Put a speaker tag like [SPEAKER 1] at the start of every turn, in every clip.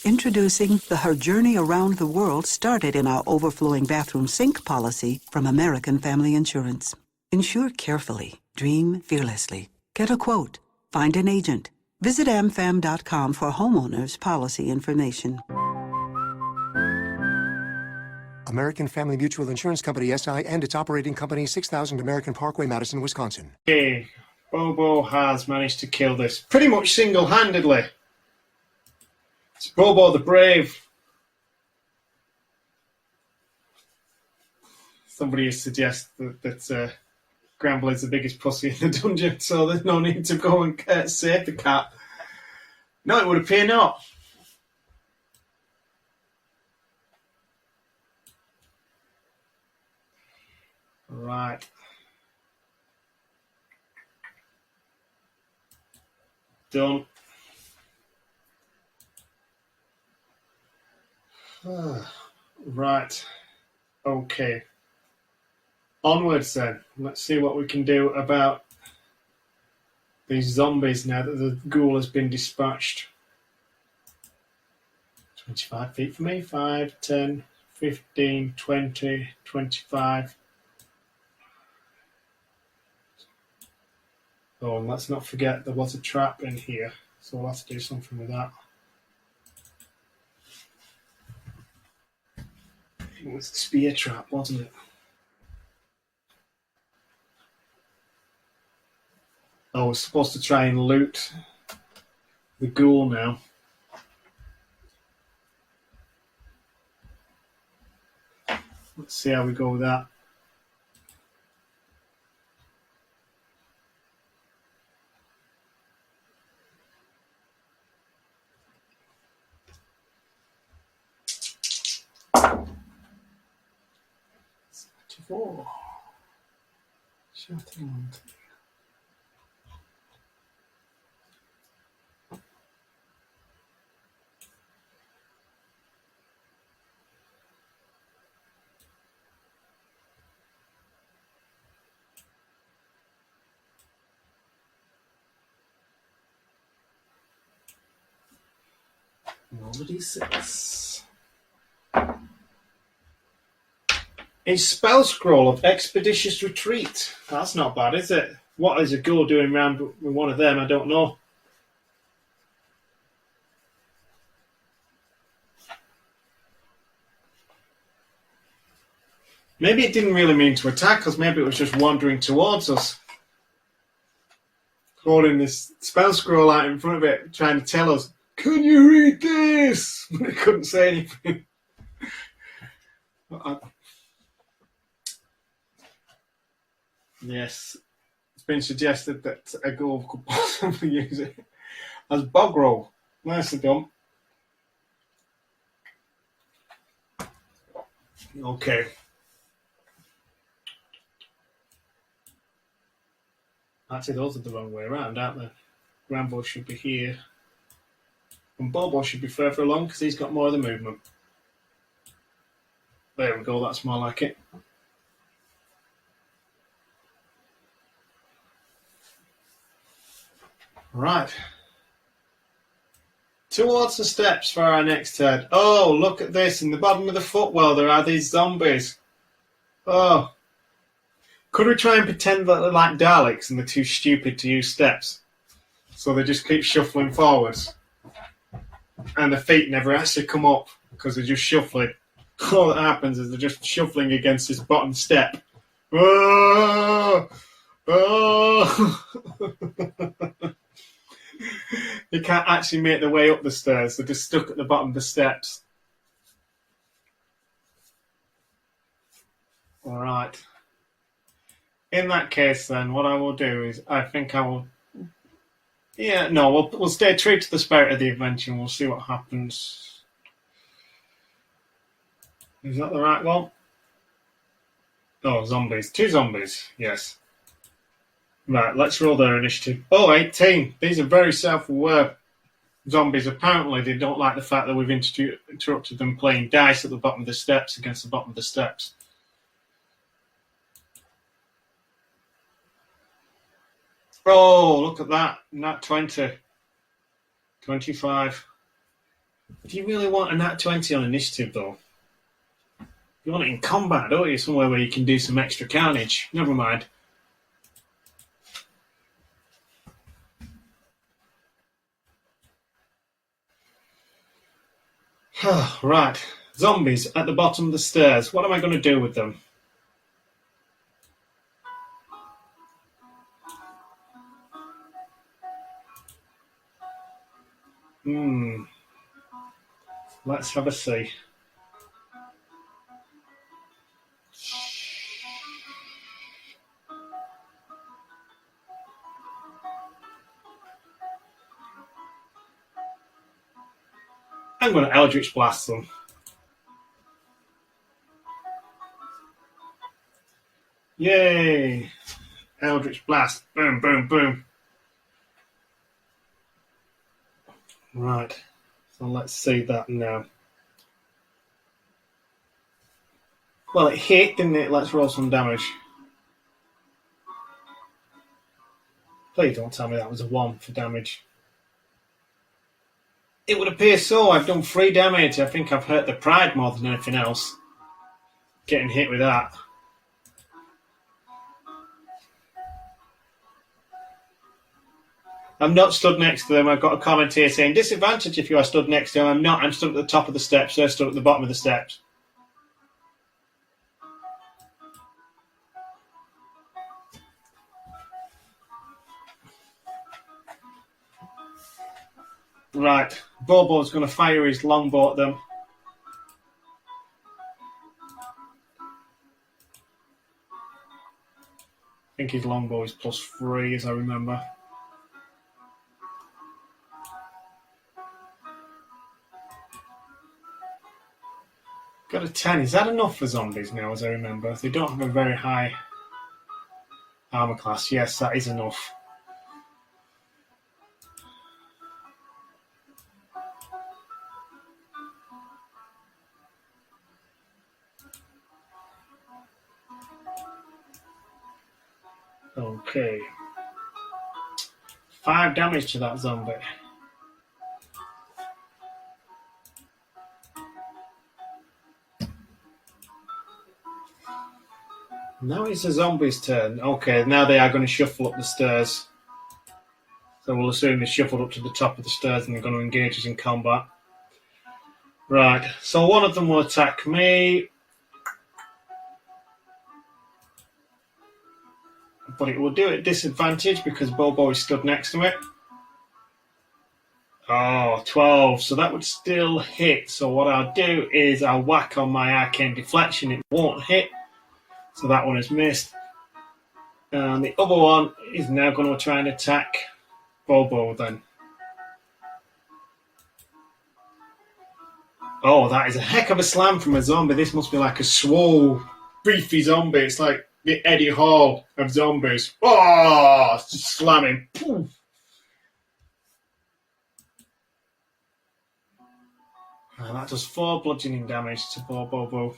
[SPEAKER 1] Introducing the Her Journey Around the World started in our overflowing bathroom sink policy from American Family Insurance. Insure carefully. Dream fearlessly. Get a quote. Find an agent. Visit amfam.com for homeowners policy information.
[SPEAKER 2] American Family Mutual Insurance Company, SI, and its operating company, 6000 American Parkway, Madison, Wisconsin.
[SPEAKER 3] Okay, Bobo has managed to kill this pretty much single-handedly. It's Bobo the Brave. Somebody has suggested that Granville is the biggest pussy in the dungeon, so there's no need to go and save the cat. No, it would appear not. Right. Done. Right. Okay. Onwards then. Let's see what we can do about these zombies now that the ghoul has been dispatched. 25 feet for me. 5, 10, 15, 20, 25. Oh, and let's not forget there was a trap in here, so we'll have to do something with that. It was the spear trap, wasn't it? Oh, we're supposed to try and loot the ghoul now. Let's see how we go with that. Shutting. Nobody sits. A spell scroll of expeditious retreat. That's not bad, is it? What is a ghoul doing around with one of them? I don't know. Maybe it didn't really mean to attack us. Maybe it was just wandering towards us. Holding this spell scroll out in front of it, trying to tell us, "Can you read this?" But it couldn't say anything. Yes, it's been suggested that a ghoul could possibly use it as bog roll. Nicely done. Okay. Actually, those are the wrong way around, aren't they? Granville should be here. And Bobo should be further along because he's got more of the movement. There we go, that's more like it. Right. Towards the steps for our next head. Oh, look at this. In the bottom of the footwell there are these zombies. Oh. Could we try and pretend that they're like Daleks and they're too stupid to use steps? So they just keep shuffling forwards. And the feet never actually come up because they're just shuffling. All that happens is they're just shuffling against this bottom step. Oh! Oh! They can't actually make their way up the stairs. They're just stuck at the bottom of the steps. All right. In that case, then, what I will do is, I think I will... Yeah, no, we'll stay true to the spirit of the adventure and we'll see what happens. Is that the right one? Oh, zombies. 2 zombies, yes. Right, let's roll their initiative. Oh, 18. These are very self-aware zombies. Apparently, they don't like the fact that we've interrupted them playing dice at the bottom of the steps against the bottom of the steps. Oh, look at that. Nat 20. 25. Do you really want a nat 20 on initiative, though? You want it in combat, don't you? Somewhere where you can do some extra carnage. Never mind. Right. Zombies at the bottom of the stairs. What am I going to do with them? Let's have a see. I'm going to Eldritch Blast them. Yay! Eldritch Blast. Boom, boom, boom. Right. So let's see that now. Well, it hit, didn't it? Let's roll some damage. Please don't tell me that was a 1 for damage. It would appear so. I've done 3 damage. I think I've hurt the pride more than anything else. Getting hit with that. I'm not stood next to them. I've got a comment here saying, disadvantage if you are stood next to them. I'm not. I'm stood at the top of the steps. They're stood at the bottom of the steps. Right. Bobo's going to fire his longbow at them. I think his longbow is +3, as I remember. Got a 10. Is that enough for zombies now, as I remember? They don't have a very high armor class. Yes, that is enough. Okay. 5 damage to that zombie. Now it's the zombie's turn. Okay, now they are going to shuffle up the stairs. So we'll assume they shuffled up to the top of the stairs and they're going to engage us in combat. Right, so one of them will attack me. But it will do it at disadvantage because Bobo is stood next to it. Oh, 12. So that would still hit. So what I'll do is I'll whack on my arcane deflection. It won't hit. So that one is missed. And the other one is now going to try and attack Bobo then. Oh, that is a heck of a slam from a zombie. This must be like a swole, beefy zombie. It's like the Eddie Hall of zombies. Oh, just slamming. Poof. And that does 4 bludgeoning damage to poor Bobo.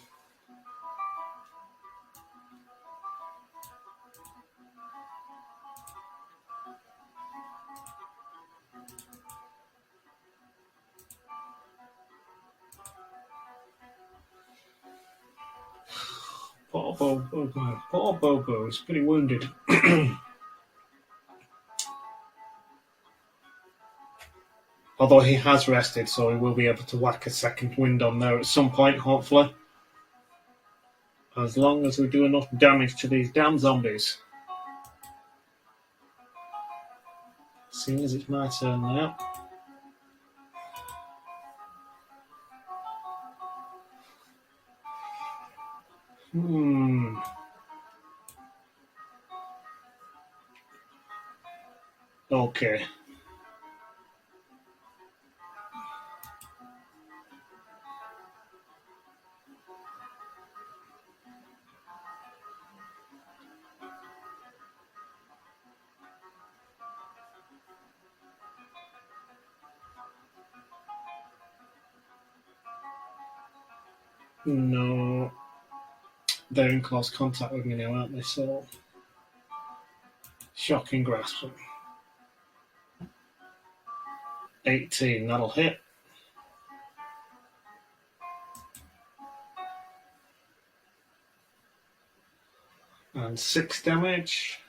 [SPEAKER 3] Poor Bobo is pretty wounded. Although he has rested, so he will be able to whack a second wind on there at some point, hopefully. As long as we do enough damage to these damn zombies. Seeing as it's my turn now. Okay. No. They're in close contact with me now, aren't they? So, shocking grasp. 18, that'll hit. And 6 damage.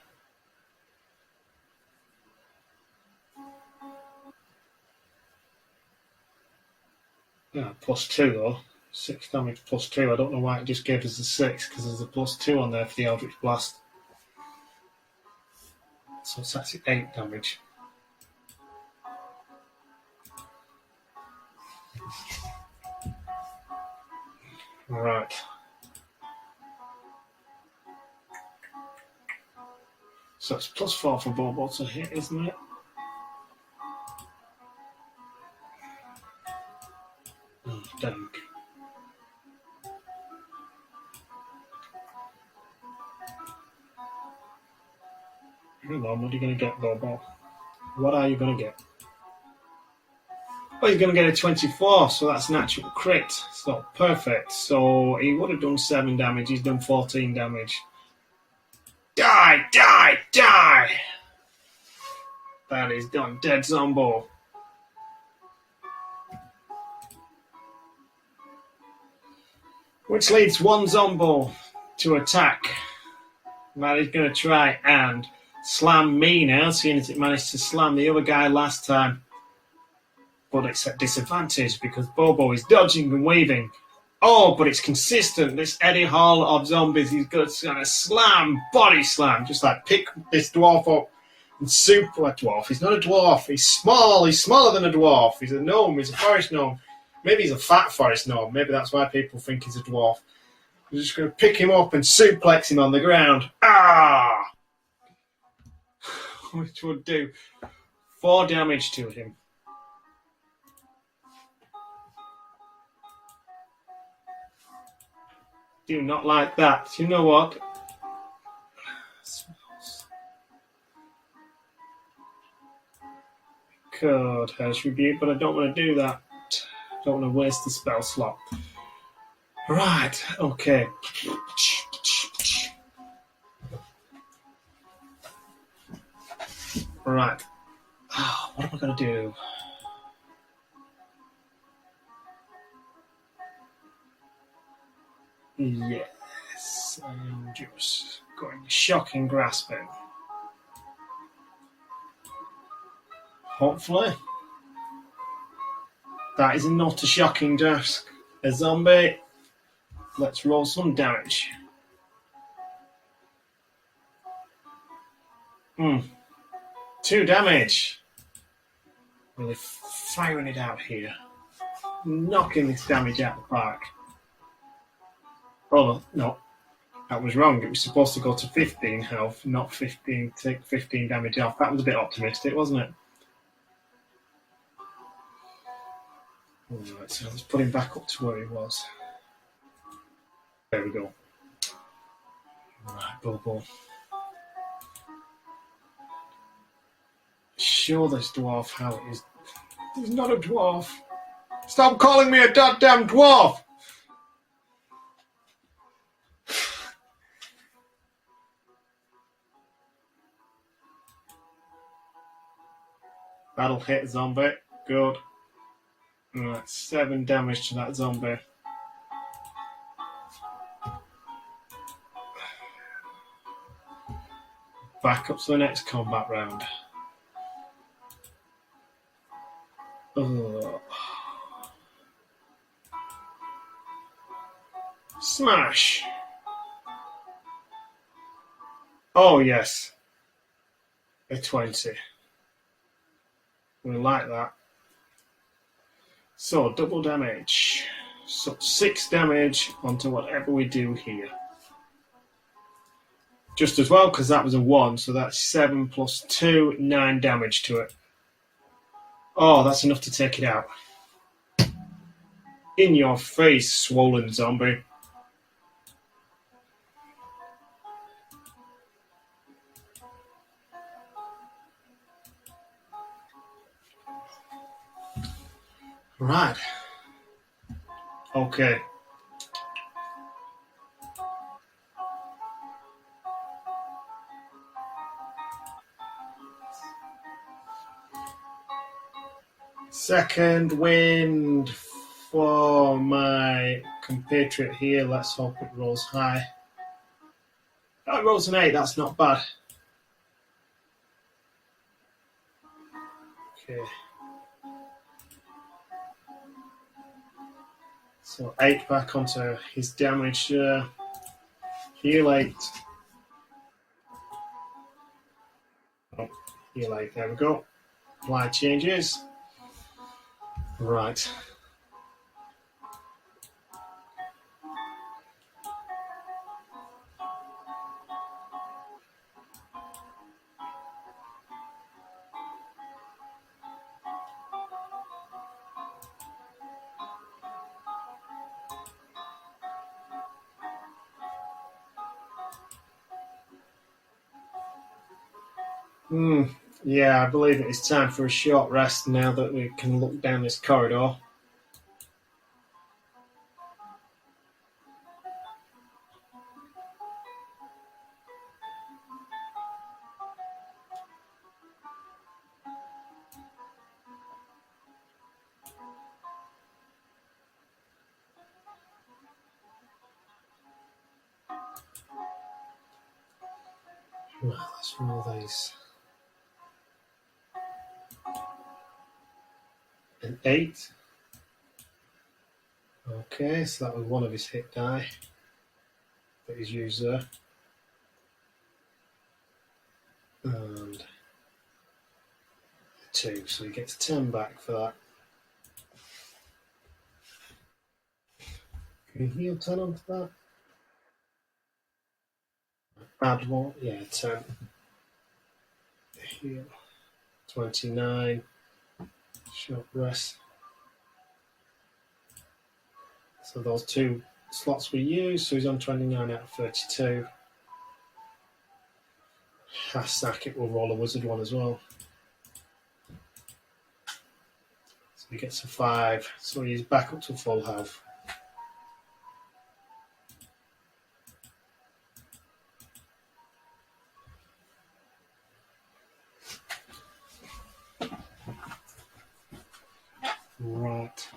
[SPEAKER 3] Yeah, +2 though. 6 damage +2. I don't know why it just gave us the 6, because there's a +2 on there for the Eldritch Blast. So it's actually 8 damage. Right. So it's +4 for Bobo to hit, isn't it? Oh, dang. Hang on, what are you going to get, Bobo? What are you going to get? Oh, he's going to get a 24, so that's natural crit. It's not perfect. So he would have done 7 damage. He's done 14 damage. Die, die, die! That is done. Dead Zombo. Which leaves one Zombo to attack. That is going to try and slam me now, seeing as it managed to slam the other guy last time. But it's at disadvantage because Bobo is dodging and weaving. Oh, but it's consistent. This Eddie Hall of zombies, he's going to slam, body slam, just like pick this dwarf up and super dwarf. He's not a dwarf. He's small. He's smaller than a dwarf. He's a gnome. He's a forest gnome. Maybe he's a fat forest gnome. Maybe that's why people think he's a dwarf. We're just going to pick him up and suplex him on the ground. Ah! Which would do 4 damage to him. Do not like that. You know what? Could Harsh Rebuke, but I don't want to do that. I don't want to waste the spell slot. Right, okay. Right. What am I going to do? Yes, I'm just going shocking grasping. Hopefully. That is not a shocking grasp. A zombie. Let's roll some damage. 2 damage. Really firing it out here. Knocking this damage out of the park. Oh, no. That was wrong. It was supposed to go to 15 health, not 15, take 15 damage off. That was a bit optimistic, wasn't it? Alright, so let's put him back up to where he was. There we go. Alright, Bobo. Show this dwarf how it is. He's not a dwarf. Stop calling me a goddamn dwarf! That'll hit zombie. Good. Alright, 7 damage to that zombie. Back up to the next combat round. Ugh. Smash! Oh, yes. A 20. We like that. So, double damage. So, 6 damage onto whatever we do here. Just as well, because that was a 1, so that's 7 plus 2, 9 damage to it. Oh, that's enough to take it out. In your face, swollen zombie. Right. Okay. Second wind for my compatriot here. Let's hope it rolls high. That rolls an 8, that's not bad. Okay. So 8 back onto his damage. Heal 8. Oh, heal 8, there we go. Apply changes. Right. Yeah, I believe it is time for a short rest now that we can look down this corridor. Well, let's roll these. An 8. Okay, so that was one of his hit die that he's used there. And 2, so he gets 10 back for that. Can he heal 10 onto that? Bad one, yeah, 10. Heal 29. Short rest. So those 2 slots we use, so he's on 29 out of 32. I sack it, we'll roll a wizard one as well. So he gets a 5, so he's back up to full health. Right.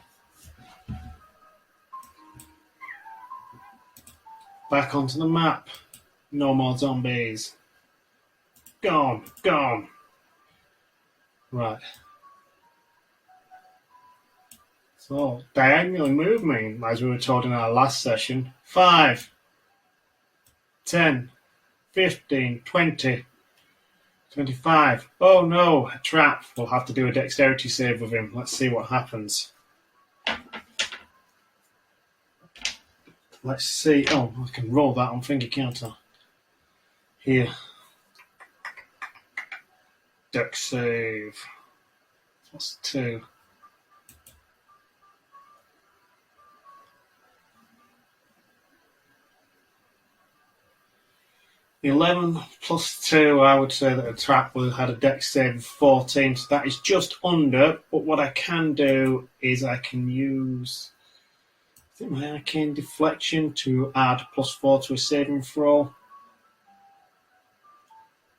[SPEAKER 3] Back onto the map. No more zombies. Gone, gone. Right. So, diagonally moving, as we were told in our last session. 5, 10, 15, 20, 25. Oh no, a trap. We'll have to do a dexterity save with him. Let's see what happens. Let's see. Oh, I can roll that on finger counter. Here. Dex save. That's 2. 11 plus 2, I would say that a trap would have had a dex save of 14, so that is just under. But what I can do is I can use, I think, my arcane deflection to add plus 4 to a saving throw.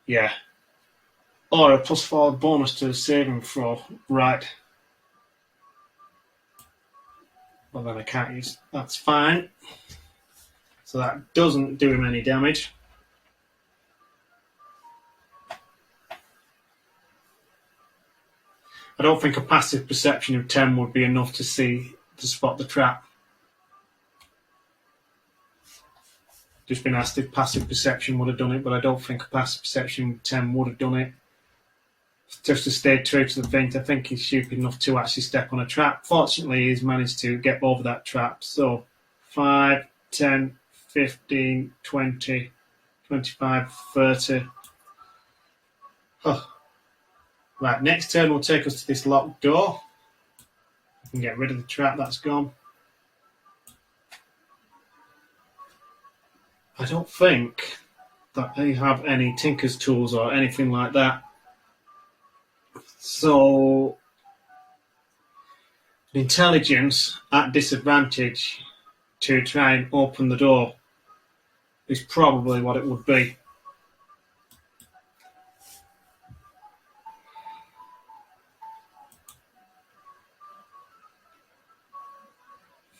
[SPEAKER 3] Yeah. Or a plus 4 bonus to a saving throw. Right. Well, then I can't use. That's fine. So that doesn't do him any damage. I don't think a passive perception of 10 would be enough to spot the trap. Just been asked if passive perception would have done it, but I don't think a passive perception of 10 would have done it. Just to stay true to the feint, I think he's stupid enough to actually step on a trap. Fortunately, he's managed to get over that trap. So 5, 10, 15, 20, 25, 30. Oh. Right, next turn will take us to this locked door. I can get rid of the trap, that's gone. I don't think that they have any tinker's tools or anything like that. So, intelligence at disadvantage to try and open the door is probably what it would be.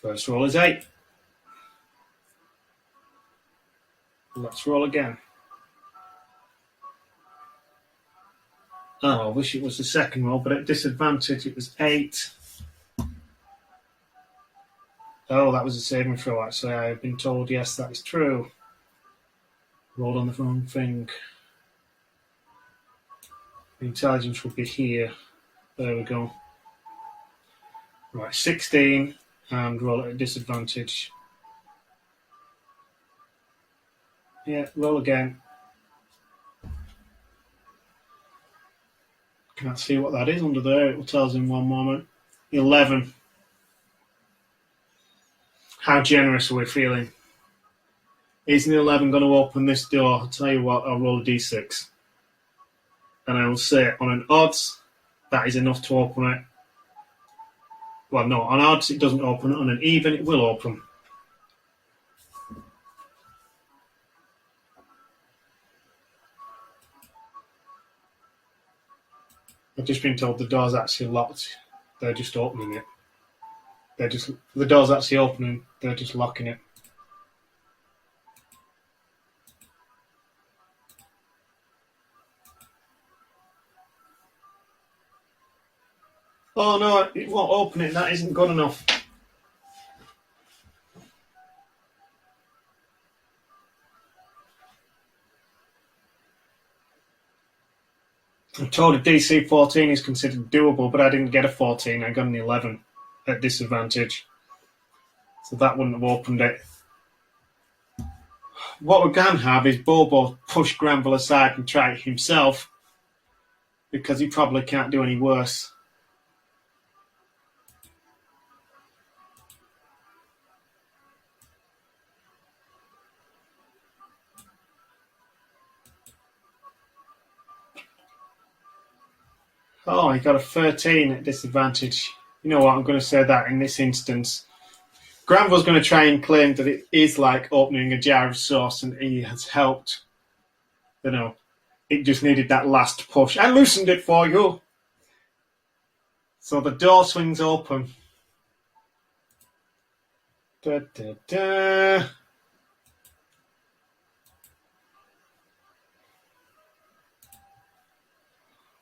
[SPEAKER 3] First roll is 8. Let's roll again. Oh, I wish it was the second roll, but at disadvantage it was 8. Oh, that was a saving throw, actually. I have been told, yes, that is true. Rolled on the wrong thing. The intelligence will be here. There we go. Right, 16, and roll at a disadvantage. Yeah, roll again. Can't see what that is under there. It will tell us in one moment. 11. How generous are we feeling? Is an 11 going to open this door? I'll tell you what, I'll roll a d6. And I will say on an odds, that is enough to open it. Well, no, on odds it doesn't open. On an even, it will open. I've just been told the door's actually locked. They're just opening it. The door's actually opening. They're just locking it. Oh no, it won't open it. That isn't good enough. I'm told a DC 14 is considered doable, but I didn't get a 14. I got an 11 at disadvantage. So that wouldn't have opened it. What we can have is Bobo push Granville aside and try it himself, because he probably can't do any worse. Oh, he got a 13 at disadvantage. You know what, I'm going to say that in this instance. Granville's going to try and claim that it is like opening a jar of sauce and he has helped. You know, it just needed that last push. I loosened it for you. So the door swings open. Da, da, da.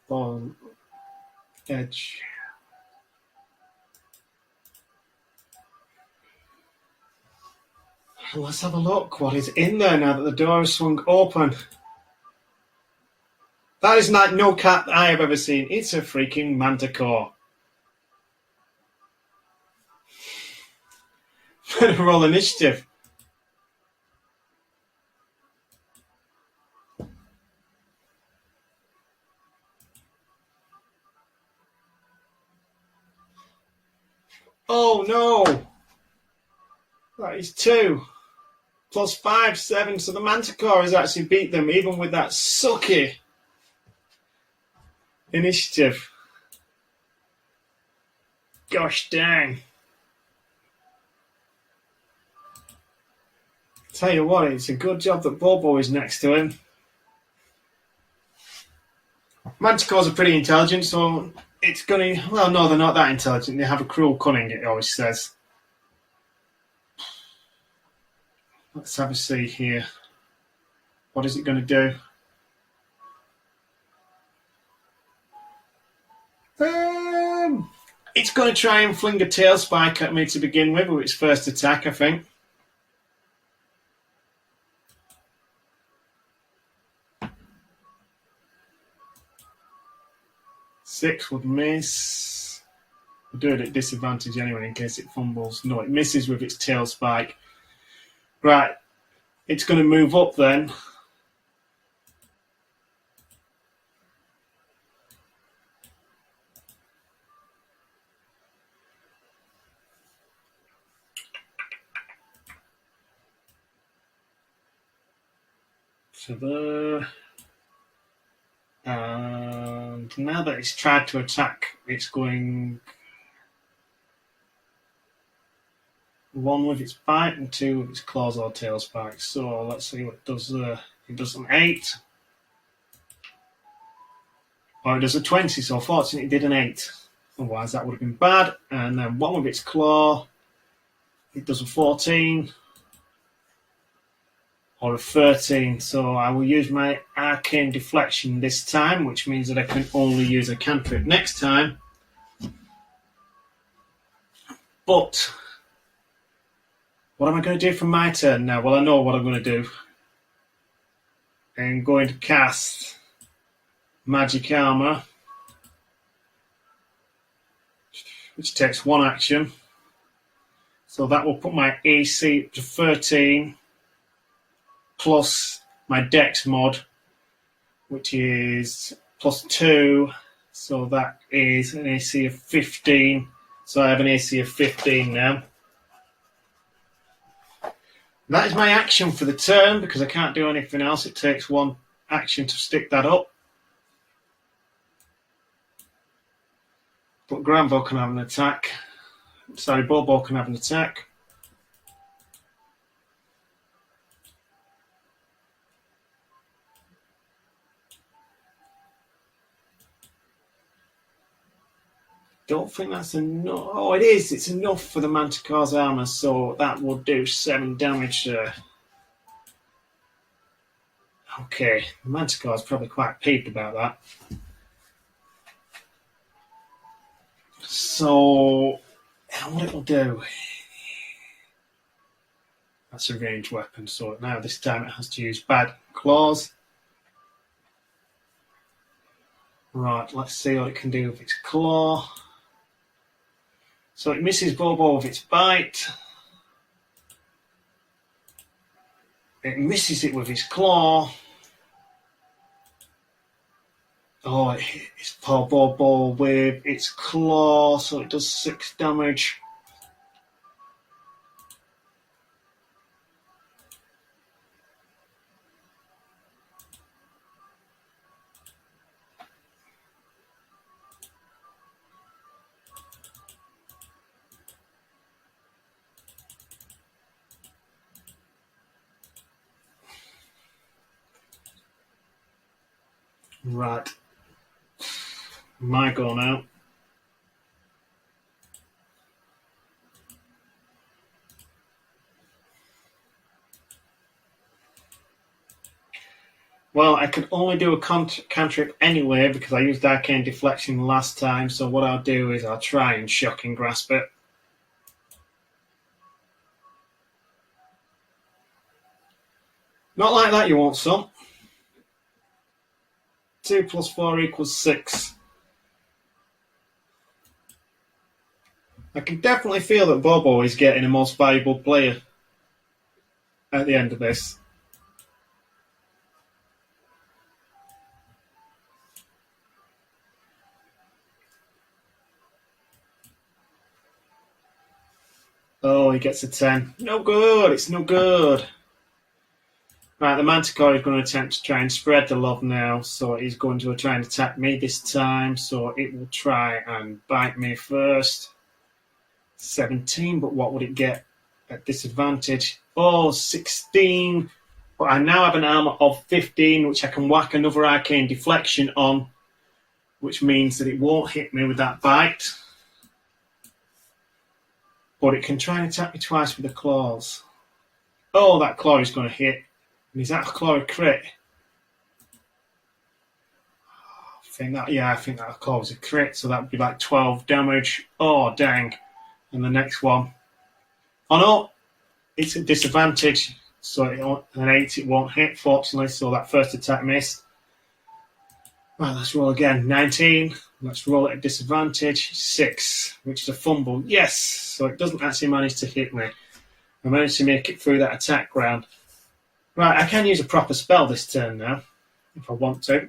[SPEAKER 3] On edge. Let's have a look. What is in there now that the door is swung open? That is like no cat I have ever seen. It's a freaking manticore. Better roll initiative. Oh no! That is 2. Plus 5, 7. So the manticore has actually beat them, even with that sucky initiative. Gosh dang. Tell you what, it's a good job that Bobo is next to him. Manticores are pretty intelligent, so it's going to... Well, no, they're not that intelligent. They have a cruel cunning, it always says. Let's have a see here. What is it going to do? It's going to try and fling a tail spike at me to begin with its first attack, I think. Six would miss. We'll do it at disadvantage anyway in case it fumbles. No, it misses with its tail spike. Right, it's going to move up then. So there. And now that it's tried to attack, it's going 1 with its bite and 2 with its claws or tail spikes. So let's see what it does there. It does an 8. Or it does a 20, so fortunately it did an 8. Otherwise that would have been bad. And then 1 with its claw. It does a 14. or a 13. So I will use my arcane deflection this time, which means that I can only use a cantrip next time. But what am I going to do for my turn now? Well, I know what I'm going to do. I'm going to cast Magic Armor, which takes 1 action. So that will put my AC to 13 plus my Dex mod, which is plus 2. So that is an AC of 15. So I have an AC of 15 now. That is my action for the turn, because I can't do anything else. It takes 1 action to stick that up. But Granville can have an attack. Sorry, Bobo can have an attack. Don't think that's enough. Oh, it is. It's enough for the Manticore's armor, so that will do 7 damage there. Okay, the Manticore's probably quite peeved about that. So, what it will do... That's a ranged weapon, so now this time it has to use bad claws. Right, let's see what it can do with its claw. So it misses Bobo with its bite. It misses it with its claw. Oh, it hits poor Bobo with its claw, so it does 6 damage. Right. My go now. Well, I can only do a cantrip anyway because I used Arcane Deflection last time, so what I'll do is I'll try and Shocking Grasp it. Not like that, you won't, son. 2 plus 4 equals 6. I can definitely feel that Bobo is getting a most valuable player at the end of this. Oh, he gets a 10. No good, it's no good. Right, the Manticore is going to attempt to try and spread the love now, so he's going to try and attack me this time, so it will try and bite me first. 17, but what would it get at disadvantage? Oh, 16. But I now have an armor of 15, which I can whack another Arcane Deflection on, which means that it won't hit me with that bite. But it can try and attack me twice with the claws. Oh, that claw is going to hit. And is that a claw a crit? I think that claw was a crit, so that would be like 12 damage. Oh, dang. And the next one. Oh, no. It's a disadvantage. So an 8 it won't hit, fortunately. So that first attack missed. Right, let's roll again. 19. Let's roll it at disadvantage. 6, which is a fumble. Yes! So it doesn't actually manage to hit me. I managed to make it through that attack round. Right, I can use a proper spell this turn now, if I want to.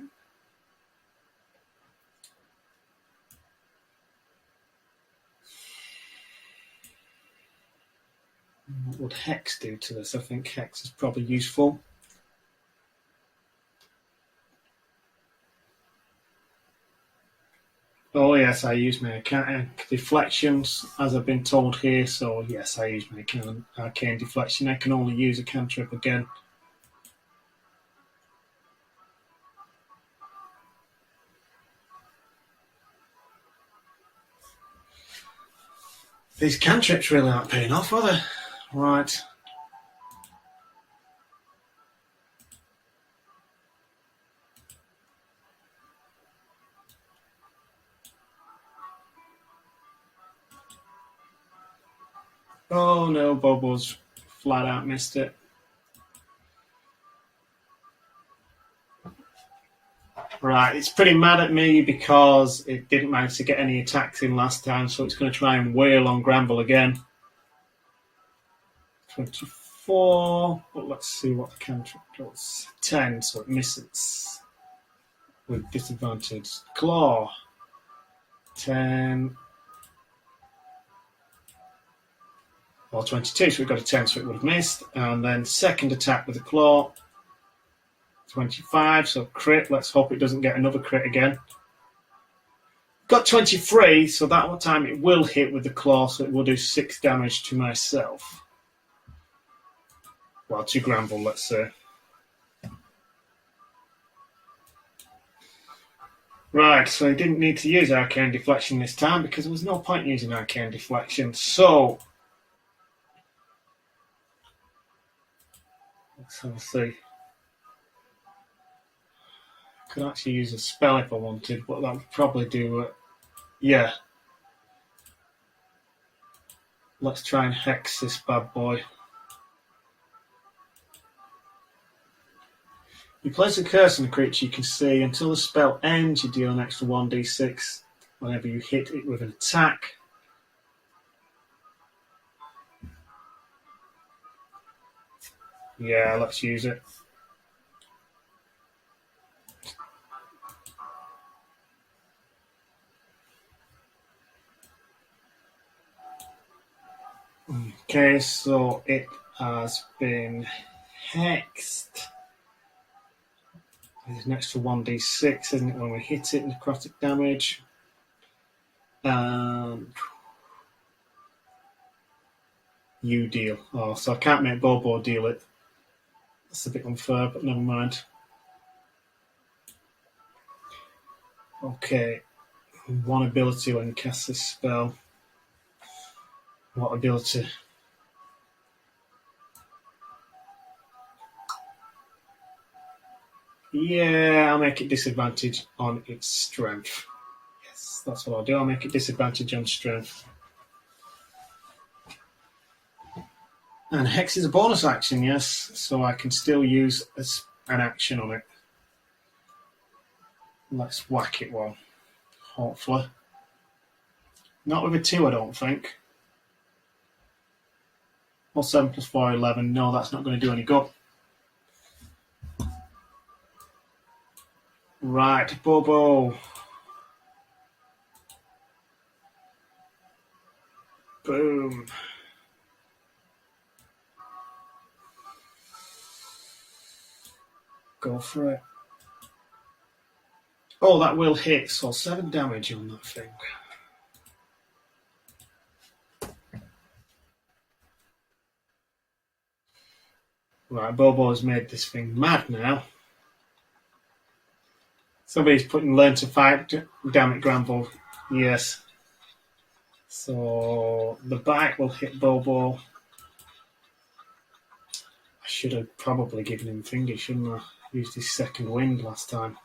[SPEAKER 3] What would Hex do to this? I think Hex is probably useful. Oh yes, I use my deflections, as I've been told here, so yes, I use my arcane deflection. I can only use a cantrip again. These cantrips really aren't paying off, are they? Right. Oh no, Bobo's flat out missed it. Right, it's pretty mad at me because it didn't manage to get any attacks in last time, so it's going to try and wail on Granville again. 24, but let's see what the cantrip does. 10, so it misses. With disadvantage. Claw. 10. Or 22, so we've got a 10, so it would have missed. And then second attack with the claw. 25, so crit. Let's hope it doesn't get another crit again. Got 23, so that time it will hit with the claw, so it will do 6 damage to myself. Well, to Granville, let's say. Right, so he didn't need to use Arcane Deflection this time because there was no point using Arcane Deflection. So, let's have a see. Could actually use a spell if I wanted, but that would probably do it. Yeah. Let's try and hex this bad boy. You place a curse on a creature you can see. Until the spell ends, you deal an extra 1d6 whenever you hit it with an attack. Yeah, let's use it. Okay, so it has been hexed. There's an extra 1d6, isn't it, when we hit it, necrotic damage. And you deal. Oh, so I can't make Bobo deal it. That's a bit unfair, but never mind. Okay, one ability when you cast this spell. What ability? Yeah, I'll make it disadvantage on its strength. Yes, that's what I'll do. I'll make it disadvantage on strength. And Hex is a bonus action, yes, so I can still use an action on it. Let's whack it one, hopefully. Not with a 2, I don't think. Or 7 plus 4, 11. No, that's not going to do any good. Right, Bobo. Boom. Go for it. Oh, that will hit, so 7 damage on that thing. Right, Bobo's made this thing mad now. Somebody's putting learn to fight. Damn it, Granville. Yes. So the bite will hit Bobo. I should have probably given him finger, shouldn't I? Used his second wind last time.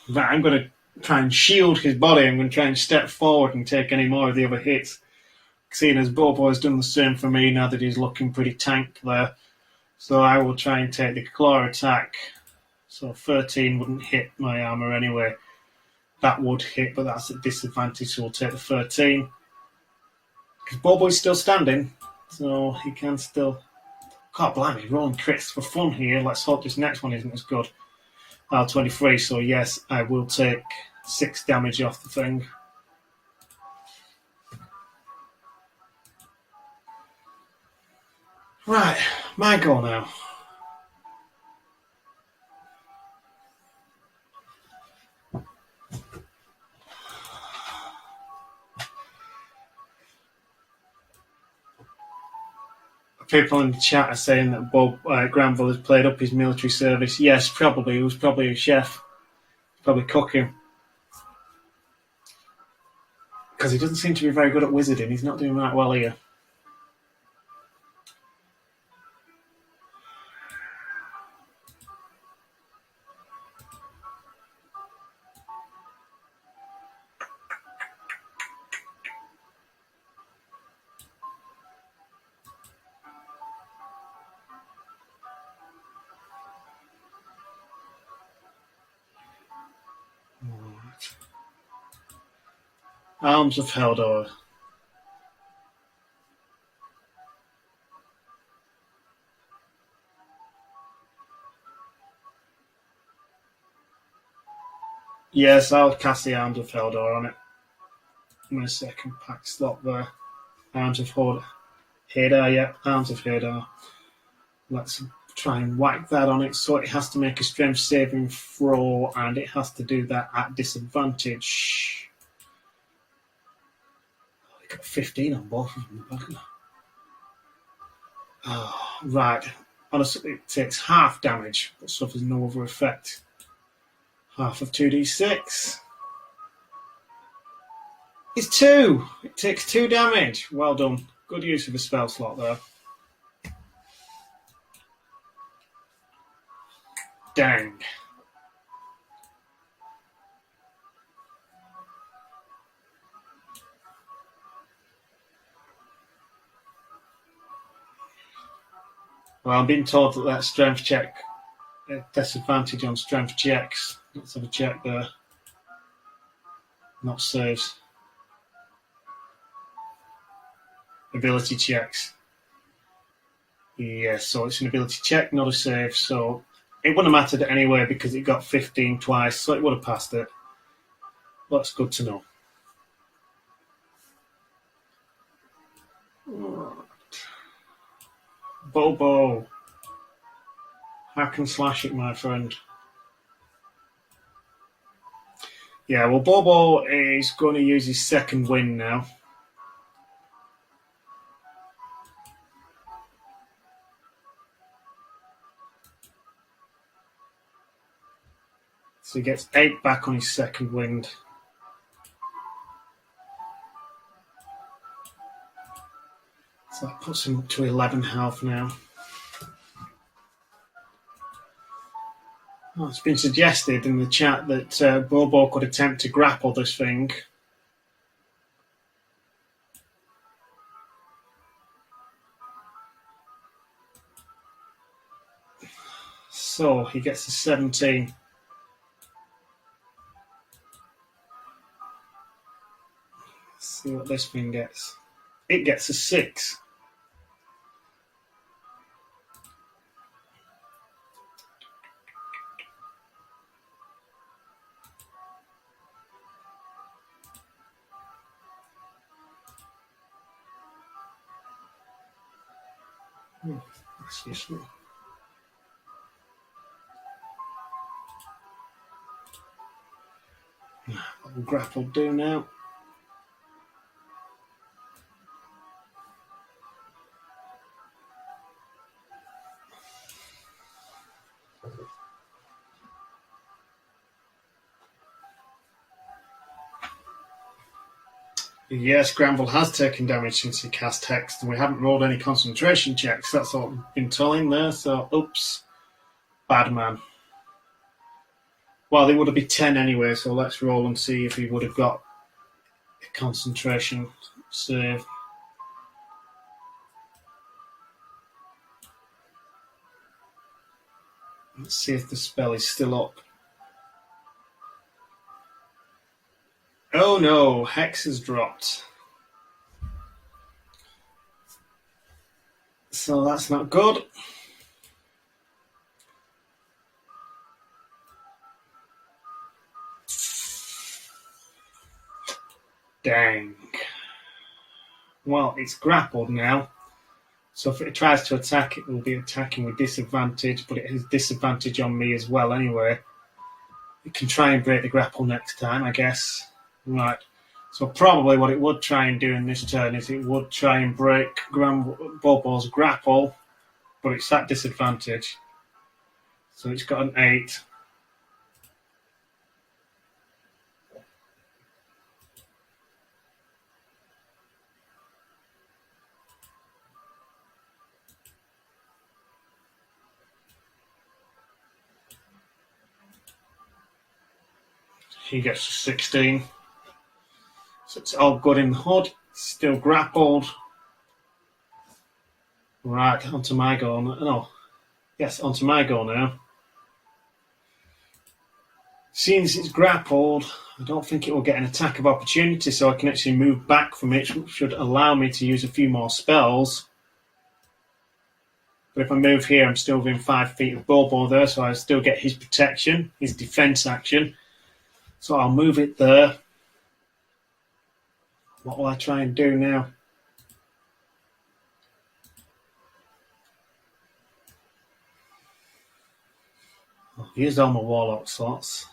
[SPEAKER 3] Right, I'm going to try and shield his body. I'm going to try and step forward and take any more of the other hits. Seeing as Bobo has done the same for me now that he's looking pretty tanked there. So I will try and take the claw attack. So 13 wouldn't hit my armor anyway. That would hit, but that's at disadvantage, so we'll take the 13. Because Bobo's still standing, so he can still... God blimey, rolling crits for fun here. Let's hope this next one isn't as good. 23, so yes, I will take 6 damage off the thing. Right, my go now. People in the chat are saying that Granville has played up his military service. Yes, probably. He was probably a chef. Probably cooking. Because he doesn't seem to be very good at wizarding. He's not doing that well here. Arms of Haldor. Yes, I'll cast the Arms of Haldor on it. In a second pack slot there. Arms of Hadar, yep, Arms of Hadar. Let's try and whack that on it. So it has to make a strength saving throw, and it has to do that at disadvantage. Oh, we got 15 on both of them. Oh, right. Honestly, it takes half damage, but suffers no other effect. Half of 2d6. It's 2! It takes 2 damage. Well done. Good use of a spell slot there. Dang. Well, I'm being told that strength check, disadvantage on strength checks. Let's have a check there. Not saves. Ability checks. Yeah, so it's an ability check, not a save. So it wouldn't have mattered anyway because it got 15 twice, so it would have passed it. That's good to know. Bobo. Hack and slash it, my friend. Yeah, well, Bobo is going to use his second wind now. So he gets 8 back on his second wind. So that puts him up to 11 health now. Oh, it's been suggested in the chat that Bobo could attempt to grapple this thing. So he gets a 17. Let's see what this thing gets. It gets a 6. That's useful. What will grapple do now? Yes, Granville has taken damage since he cast Hex, and we haven't rolled any concentration checks. That's what we've been telling there, so oops. Bad man. Well, they would have been 10 anyway, so let's roll and see if he would have got a concentration save. Let's see if the spell is still up. Oh no, Hex has dropped. So that's not good. Dang. Well, it's grappled now. So if it tries to attack, it will be attacking with disadvantage, but it has disadvantage on me as well anyway. It can try and break the grapple next time, I guess. Right. So probably what it would try and do in this turn is it would try and break Bobo's grapple, but it's at disadvantage. So it's got an 8. He gets a 16. So it's all good in the hood. Still grappled. Right, onto my go. No. Yes, onto my go now. Since it's grappled, I don't think it will get an attack of opportunity, so I can actually move back from it, which should allow me to use a few more spells. But if I move here, I'm still within 5 feet of Bobo there, so I still get his protection, his defense action. So I'll move it there. What will I try and do now? I've used all my Warlock slots.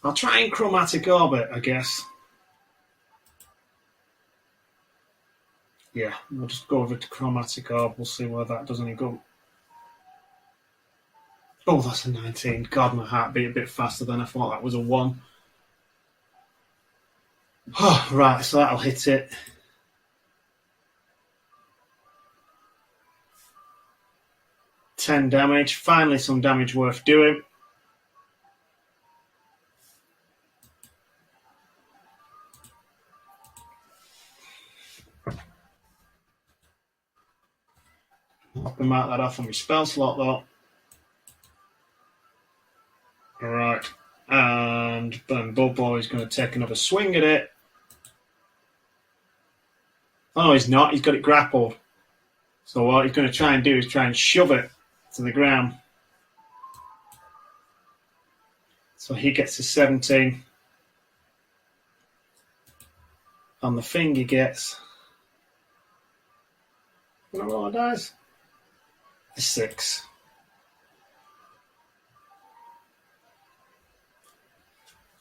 [SPEAKER 3] I'll try and Chromatic Orbit, I guess. Yeah, we'll just go over to Chromatic Orb. We'll see where that does any good. Oh, that's a 19. God, my heart beat a bit faster than I thought that was a 1. Oh, right, so that'll hit it. $10 damage. Finally, some damage worth doing. I can mark that off on my spell slot, though. Alright, and then Bobo is going to take another swing at it. Oh, no, he's not. He's got it grappled. So what he's going to try and do is try and shove it to the ground. So he gets a 17. On the thing he gets... You know what it does? A 6.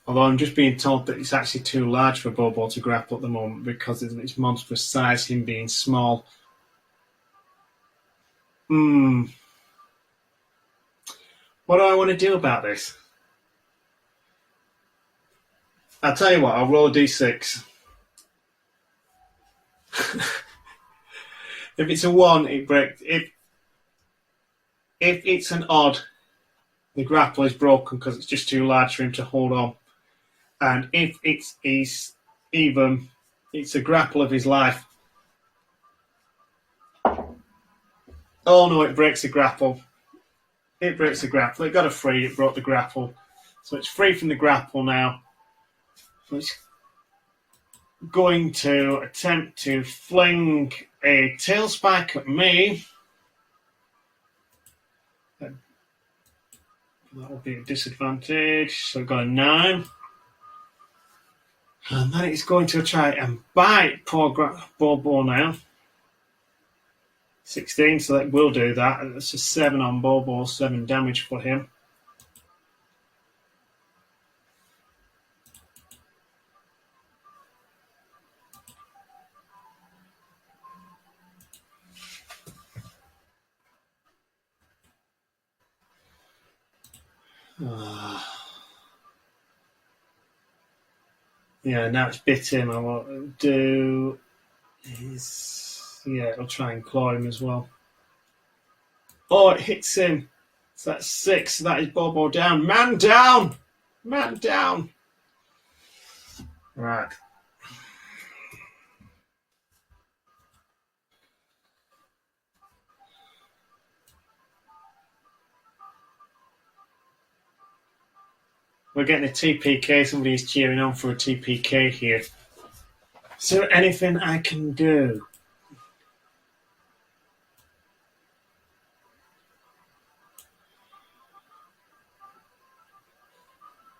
[SPEAKER 3] Although I'm just being told that it's actually too large for Bobo to grapple at the moment because of its monstrous size, him being small. What do I want to do about this? I'll tell you what, I'll roll a d6. If it's a 1, it breaks. If it's an odd, the grapple is broken because it's just too large for him to hold on. And if it's even, it's a grapple of his life. Oh no, it breaks the grapple. It breaks the grapple. It got a 3, it broke the grapple. So it's free from the grapple now. So it's going to attempt to fling a tail spike at me. That will be a disadvantage. So I've got a 9. And then it's going to try and bite poor Bobo now. 16, so that will do that. That's a 7 on Bobo, 7 damage for him. Yeah, now it's bit him. I want to do is, yeah, it'll try and claw him as well. Oh, it hits him. So that's 6. That is Bobo down. Man down! Man down! Right. We're getting a TPK. Somebody's cheering on for a TPK here. Is there anything I can do?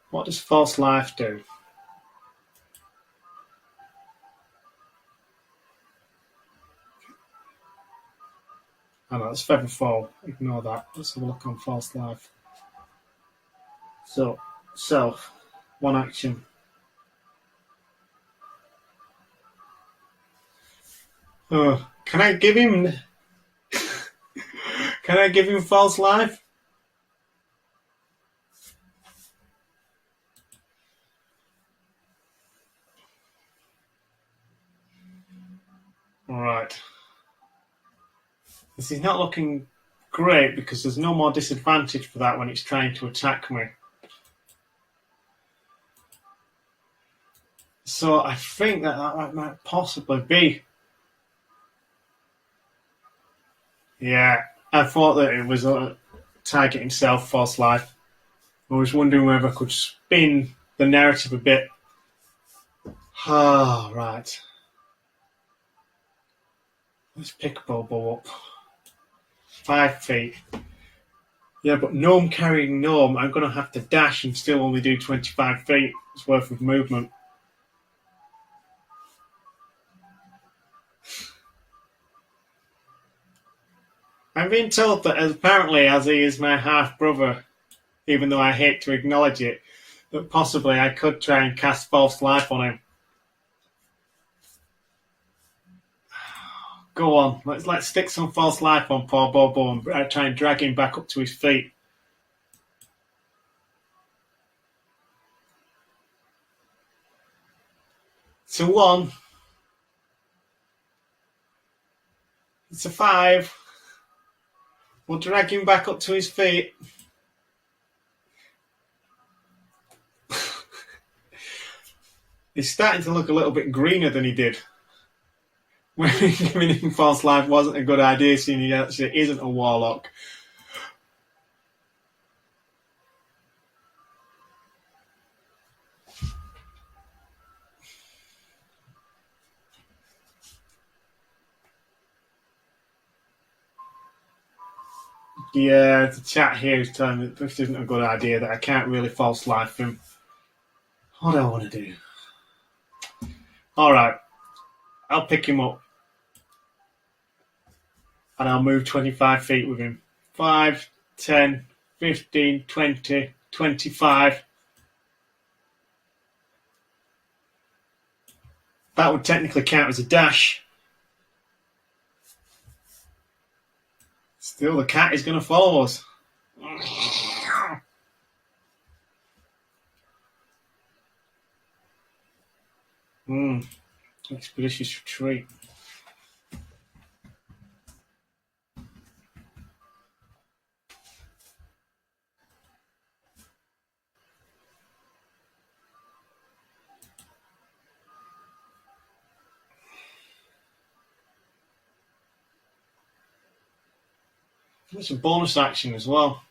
[SPEAKER 3] What does false life do? Oh no, it's feather fall. Ignore that. Let's have a look on false life. So, self, 1 action. Oh, can I give him? Can I give him false life? All right. This is not looking great because there's no more disadvantage for that when it's trying to attack me. So I think that might possibly be. Yeah, I thought that it was targeting himself, false life. I was wondering whether I could spin the narrative a bit. Ah, right. Let's pick Bobo up. 5 feet. Yeah, but gnome carrying gnome, I'm going to have to dash and still only do 25 feet worth of movement. I'm being told that apparently, as he is my half-brother, even though I hate to acknowledge it, that possibly I could try and cast false life on him. Go on, let's stick some false life on poor Bobo and try and drag him back up to his feet. It's a 1. It's a 5. We'll drag him back up to his feet. He's starting to look a little bit greener than he did. When giving him false life wasn't a good idea, seeing he actually isn't a warlock. Yeah, the chat here is telling me that this isn't a good idea, that I can't really false life him. What do I want to do? Alright, I'll pick him up. And I'll move 25 feet with him. 5, 10, 15, 20, 25. That would technically count as a dash. Still, the cat is going to follow us. Expeditious retreat. It's a bonus action as well.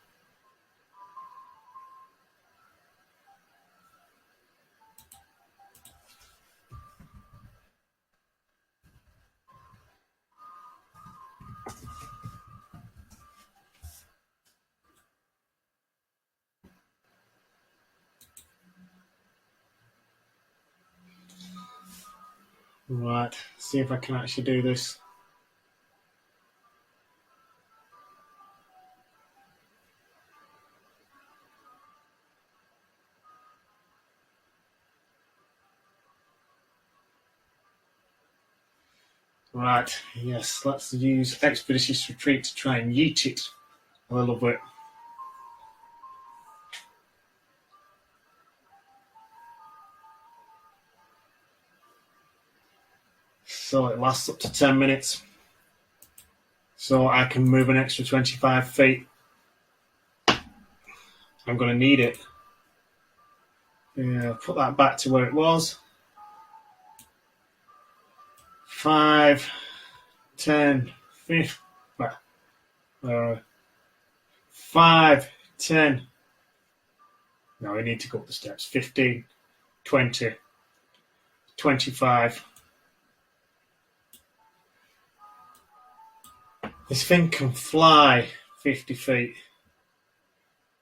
[SPEAKER 3] Right, see if I can actually do this. Right, yes, let's use Expeditious Retreat to try and yeet it a little bit. So it lasts up to 10 minutes. So I can move an extra 25 feet. I'm going to need it. Yeah, put that back to where it was. 5, 10, 15. 5, 10. No, we need to go up the steps. 15, 20, 25. This thing can fly 50 feet,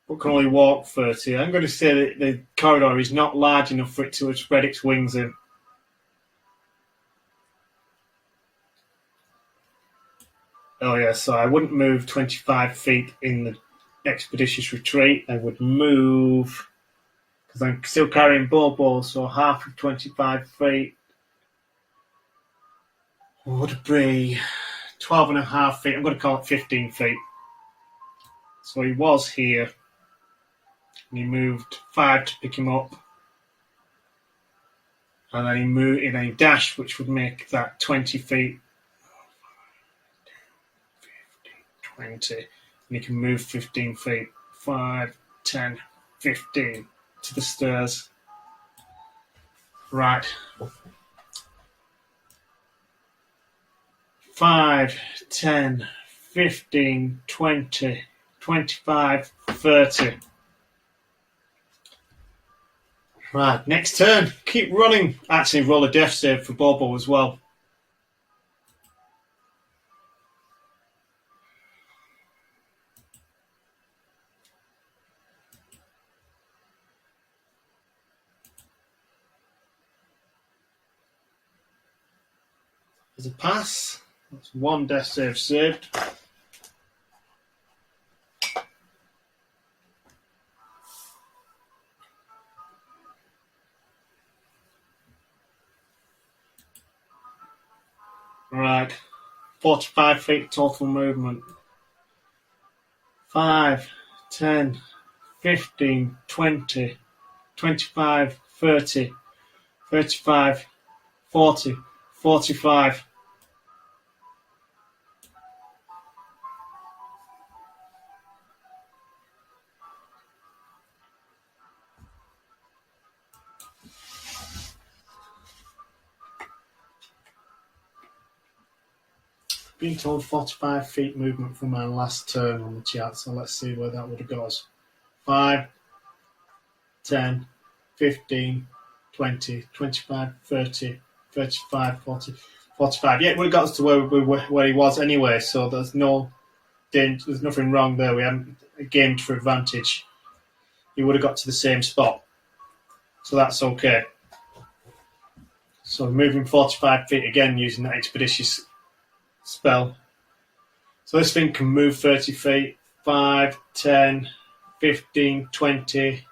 [SPEAKER 3] but can only walk 30. I'm going to say that the corridor is not large enough for it to spread its wings in. Oh yeah, so I wouldn't move 25 feet in the Expeditious Retreat. I would move, because I'm still carrying Bobo, so half of 25 feet would be 12 and a half feet. I'm going to call it 15 feet. So he was here, and he moved 5 to pick him up. And then he moved, and then he dashed, which would make that 20 feet. 20, and he can move 15 feet. 5, 10, 15 to the stairs. Right. 5, 10, 15, 20, 25, 30. Right, next turn. Keep running. Actually, roll a death save for Bobo as well. There's a pass. That's one death save saved. Right. 45 feet total movement. 5, 10, 15, 20, 25, 30, 35, 40, 45. Been told 45 feet movement from my last turn on the chart, so let's see where that would have got us. 5, 10, 15, 20, 25, 30, 35, 40, 45. Yeah, it would have got us to where he was anyway, so there's nothing wrong there. We haven't gamed for advantage. He would have got to the same spot, so that's okay. So moving 45 feet again using that expeditious spell. So this thing can move 30 feet, 5, 10, 15, 20,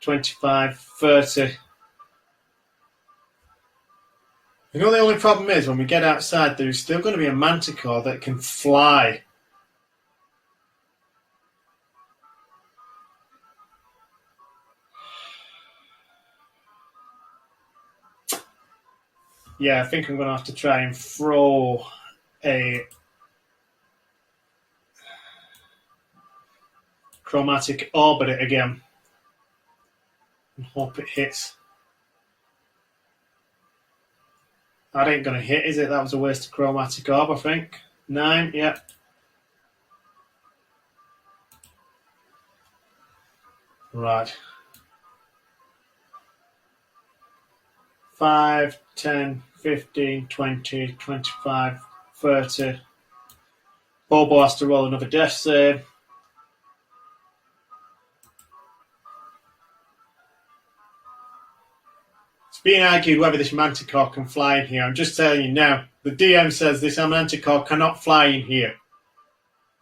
[SPEAKER 3] 25, 30. You know, the only problem is when we get outside, there's still going to be a manticore that can fly. Yeah, I think I'm going to have to try and throw a chromatic orb at it again and hope it hits. That ain't going to hit, is it? That was a waste of chromatic orb, I think. 9, yeah. Right. 5, 10, 15, 20, 25, 30. Bobo has to roll another death save. It's being argued whether this manticore can fly in here. I'm just telling you now. The DM says this manticore cannot fly in here.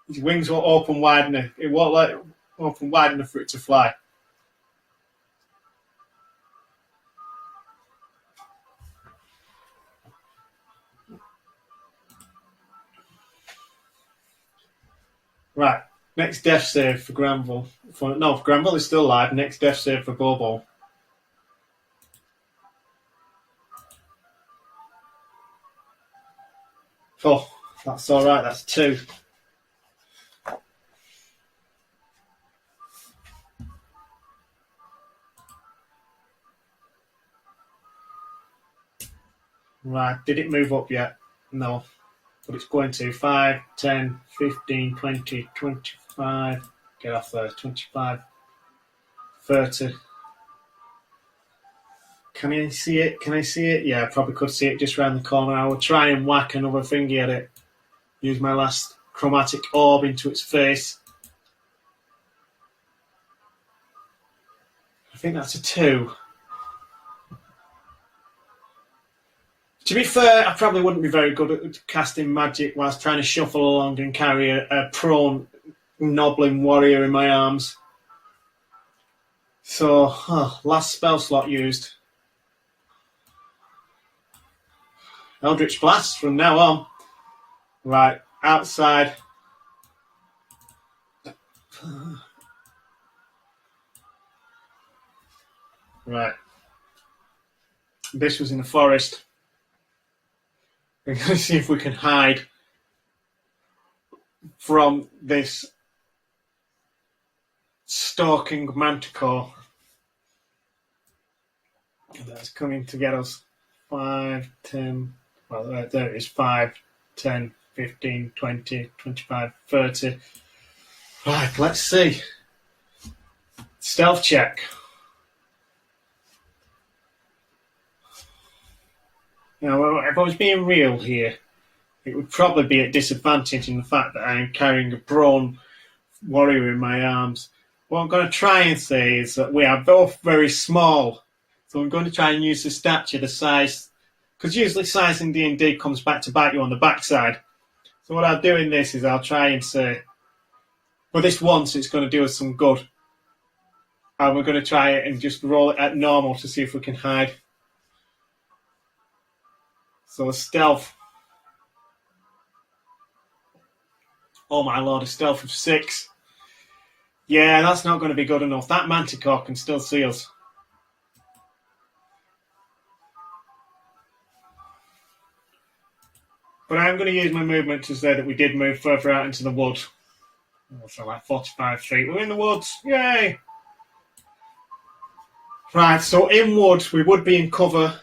[SPEAKER 3] His wings will open wide enough. It won't let it open wide enough for it to fly. Right. Next death save for Granville. Granville is still alive. Next death save for Bobo. Oh, that's all right. That's 2. Right. Did it move up yet? No. But it's going to. 5, 10, 15, 20, 25. Get off there. 25, 30. Can I see it? Can I see it? Yeah, I probably could see it just round the corner. I will try and whack another thingy at it. Use my last chromatic orb into its face. I think that's a 2. To be fair, I probably wouldn't be very good at casting magic whilst trying to shuffle along and carry a prone, nobbling warrior in my arms. So, last spell slot used. Eldritch Blast from now on. Right, outside. Right. This was in the forest. We're going to see if we can hide from this stalking manticore. That's coming to get us 5, 10, well, there it is, 5, 10, 15, 20, 25, 30. Right, let's see. Stealth check. Now, if I was being real here, it would probably be at disadvantage in the fact that I am carrying a prone warrior in my arms. What I'm going to try and say is that we are both very small. So I'm going to try and use the stature, the size, because usually size in D&D comes back to bite you on the backside. So what I'll do in this is I'll try and say, for this once it's going to do us some good. And we're going to try it and just roll it at normal to see if we can hide. So a stealth. Oh my lord, a stealth of 6. Yeah, that's not going to be good enough. That manticore can still see us. But I'm going to use my movement to say that we did move further out into the wood. So like 45 feet. We're in the woods. Yay! Right, so in wood, we would be in cover.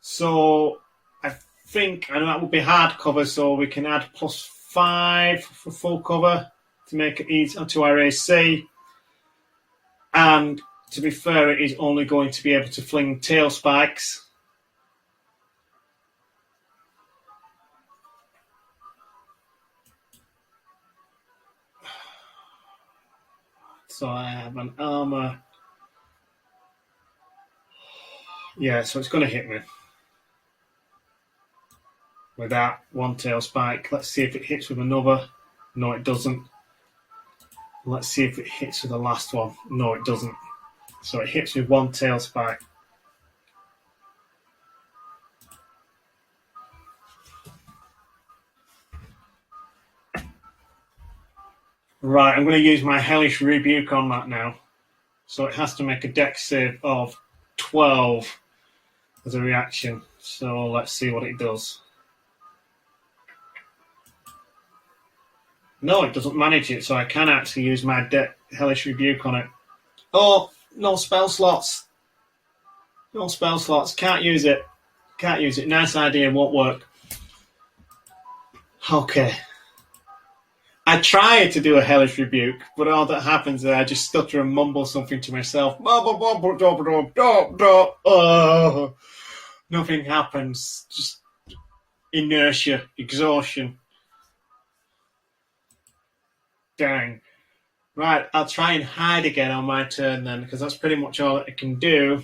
[SPEAKER 3] So I think, and that would be hard cover, so we can add +5 for full cover to make it easy onto our AC. And to be fair, it is only going to be able to fling tail spikes. So I have an armor. Yeah, so it's going to hit me with that one tail spike. Let's see if it hits with another. No, it doesn't. Let's see if it hits with the last one. No, it doesn't. So it hits with one tail spike. Right, I'm going to use my Hellish Rebuke on that now. So it has to make a dex save of 12 as a reaction. So let's see what it does. No, it doesn't manage it, so I can actually use my Hellish Rebuke on it. Oh, no spell slots. No spell slots. Can't use it. Can't use it. Nice idea, won't work. Okay. I tried to do a Hellish Rebuke, but all that happens is I just stutter and mumble something to myself. Oh, nothing happens. Just inertia, exhaustion. Dang. Right, I'll try and hide again on my turn then, because that's pretty much all I can do.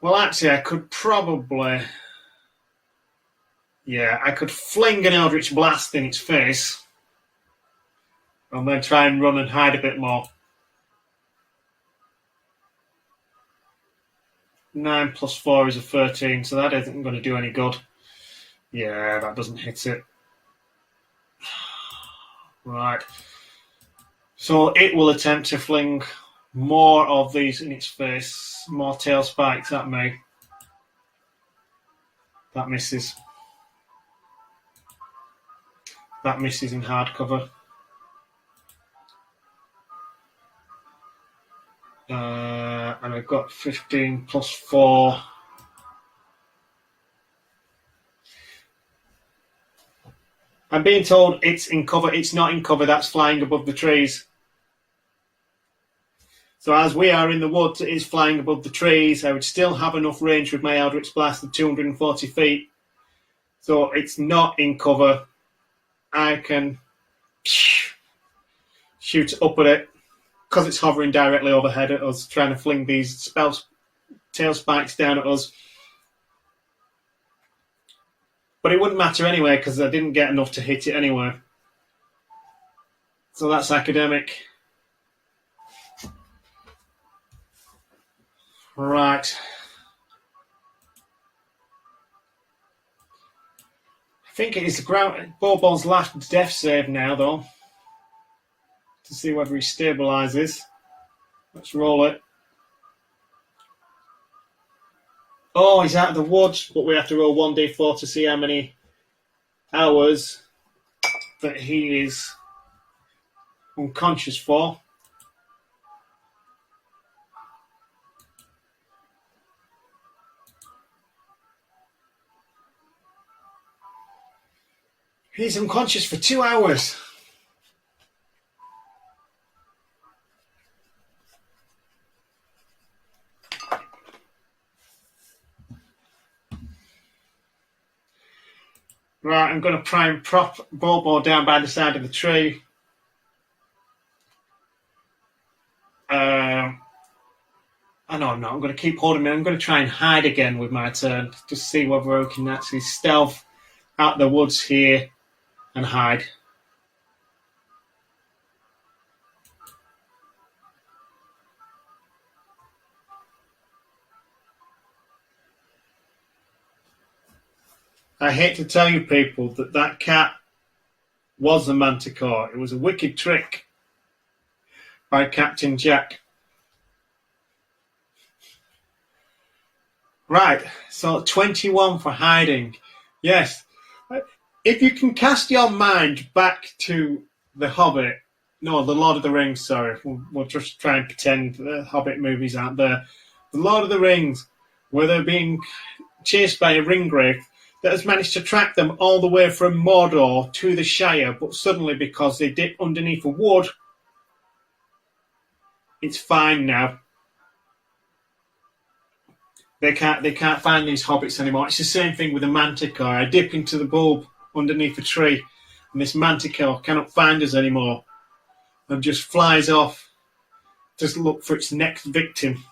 [SPEAKER 3] Well, actually, I could probably... Yeah, I could fling an Eldritch Blast in its face and then try and run and hide a bit more. 9 plus 4 is a 13, so that isn't going to do any good. Yeah, that doesn't hit it. Right. So it will attempt to fling more of these in its face, more tail spikes at me. That misses. That misses in hardcover. And I've got 15 plus 4. I'm being told it's in cover. It's not in cover. That's flying above the trees. So as we are in the woods, it is flying above the trees. I would still have enough range with my Eldritch Blast of 240 feet. So it's not in cover. I can shoot up at it because it's hovering directly overhead at us, trying to fling these tail spikes down at us. But it wouldn't matter anyway because I didn't get enough to hit it anyway. So that's academic. Right. I think it is Bobo's last death save now, though. To see whether he stabilises. Let's roll it. Oh, he's out of the woods, but we have to roll 1d4 to see how many hours that he is unconscious for. He's unconscious for 2 hours. Right, I'm going to try and prop Bobo down by the side of the tree. No, I'm not. I'm going to keep holding him. I'm going to try and hide again with my turn. Just see whether we can actually stealth out the woods here and hide. I hate to tell you people that cat was a manticore. It was a wicked trick by Captain Jack. Right, so 21 for hiding. Yes, if you can cast your mind back to The Hobbit, no, The Lord of the Rings, sorry, we'll just try and pretend the Hobbit movies aren't there. The Lord of the Rings, where they're being chased by a ringwraith that has managed to track them all the way from Mordor to the Shire, but suddenly because they dip underneath a wood, it's fine now. They can't find these hobbits anymore. It's the same thing with a manticore. I dip into the bulb underneath a tree, and this manticore cannot find us anymore, and just flies off to look for its next victim.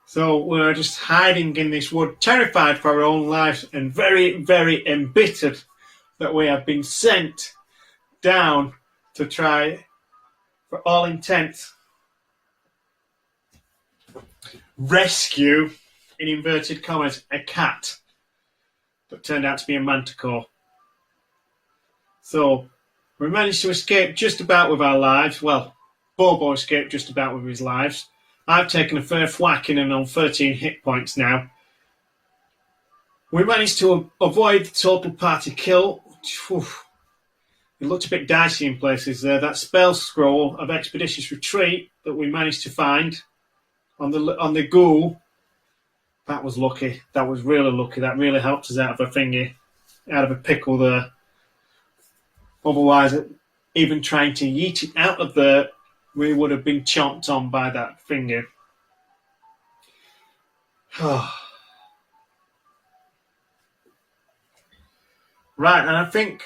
[SPEAKER 3] So we're just hiding in this wood, terrified for our own lives, and very, very embittered that we have been sent down to try, for all intents, rescue, in inverted commas, a cat that turned out to be a manticore. So we managed to escape just about with our lives. Well, Bobo escaped just about with his lives. I've taken a fair whacking and on 13 hit points now. We managed to avoid the total party kill. It looked a bit dicey in places there. That spell scroll of Expeditious Retreat that we managed to find on the ghoul, that was lucky. That was really lucky. That really helped us out of a pickle there. Otherwise, even trying to yeet it out of there, we would have been chomped on by that finger. Right, and I think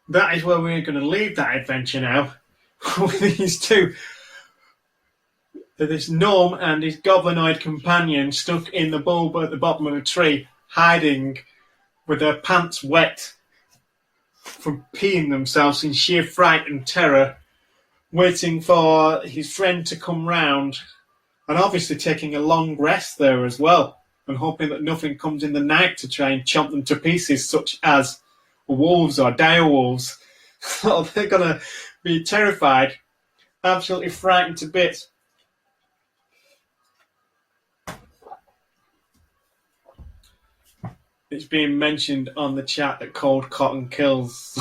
[SPEAKER 3] that is where we're going to leave that adventure now. With these two. This gnome and his goblinoid companion stuck in the bulb at the bottom of the tree, hiding with their pants wet from peeing themselves in sheer fright and terror, waiting for his friend to come round, and obviously taking a long rest there as well, and hoping that nothing comes in the night to try and chomp them to pieces, such as wolves or dire wolves. So they're going to be terrified, absolutely frightened to bits. It's being mentioned on the chat that cold cotton kills.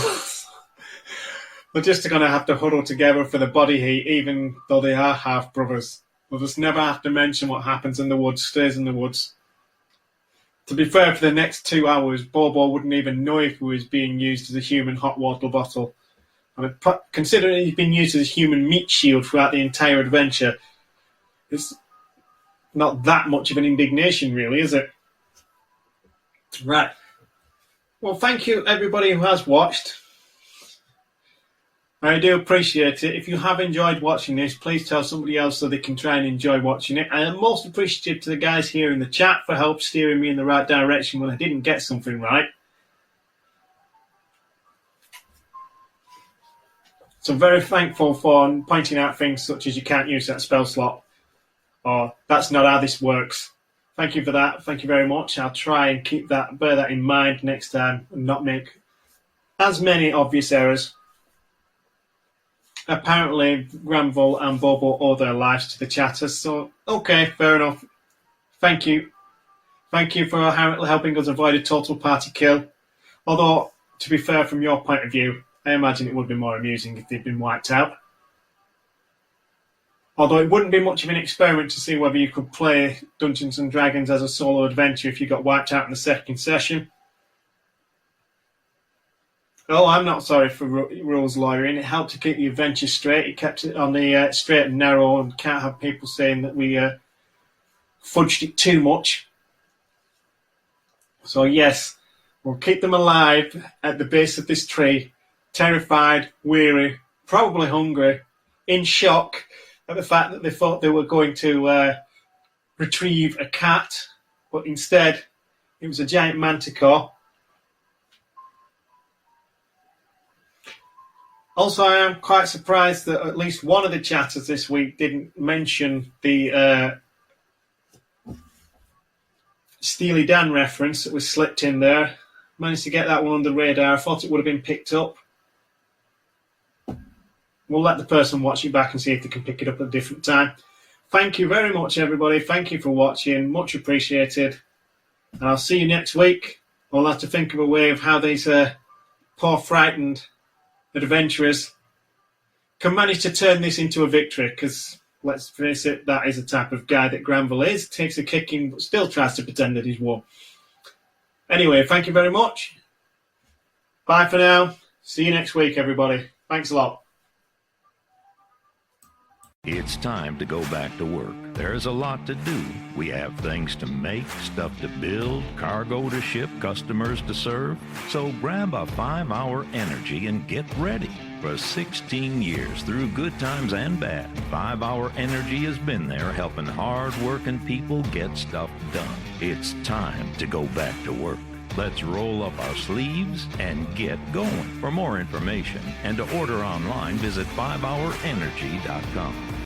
[SPEAKER 3] They're just going to have to huddle together for the body heat, even though they are half brothers. We'll just never have to mention what happens in the woods, stays in the woods. To be fair, for the next 2 hours, Bobo wouldn't even know if he was being used as a human hot water bottle. And considering he's been used as a human meat shield throughout the entire adventure, it's not that much of an indignation, really, is it? Right. Well, thank you, everybody who has watched. I do appreciate it. If you have enjoyed watching this, please tell somebody else so they can try and enjoy watching it. I am most appreciative to the guys here in the chat for help steering me in the right direction when I didn't get something right. So I'm very thankful for pointing out things such as you can't use that spell slot, or that's not how this works. Thank you for that. Thank you very much. I'll try and bear that in mind next time and not make as many obvious errors. Apparently, Granville and Bobo owe their lives to the chatters, so okay, fair enough. Thank you. Thank you for helping us avoid a total party kill. Although, to be fair, from your point of view, I imagine it would be more amusing if they'd been wiped out. Although it wouldn't be much of an experiment to see whether you could play Dungeons & Dragons as a solo adventure if you got wiped out in the second session. Oh, I'm not sorry for rules lawyering. It helped to keep the adventure straight. It kept it on the straight and narrow, and can't have people saying that we fudged it too much. So yes, we'll keep them alive at the base of this tree, terrified, weary, probably hungry, in shock at the fact that they thought they were going to retrieve a cat, but instead it was a giant manticore. Also, I am quite surprised that at least one of the chatters this week didn't mention the Steely Dan reference that was slipped in there. Managed to get that one under the radar. I thought it would have been picked up. We'll let the person watch it back and see if they can pick it up at a different time. Thank you very much, everybody. Thank you for watching. Much appreciated. And I'll see you next week. We'll have to think of a way of how these poor frightened adventurers can manage to turn this into a victory, because let's face it, that is the type of guy that Granville is. Takes a kicking but still tries to pretend that he's won. Anyway, thank you very much. Bye for now. See you next week, everybody. Thanks a lot.
[SPEAKER 4] It's time to go back to work. There's a lot to do. We have things to make, stuff to build, cargo to ship, customers to serve. So grab a 5-hour energy and get ready. For 16 years, through good times and bad, 5-hour energy has been there helping hard-working people get stuff done. It's time to go back to work. Let's roll up our sleeves and get going. For more information and to order online, visit 5hourenergy.com.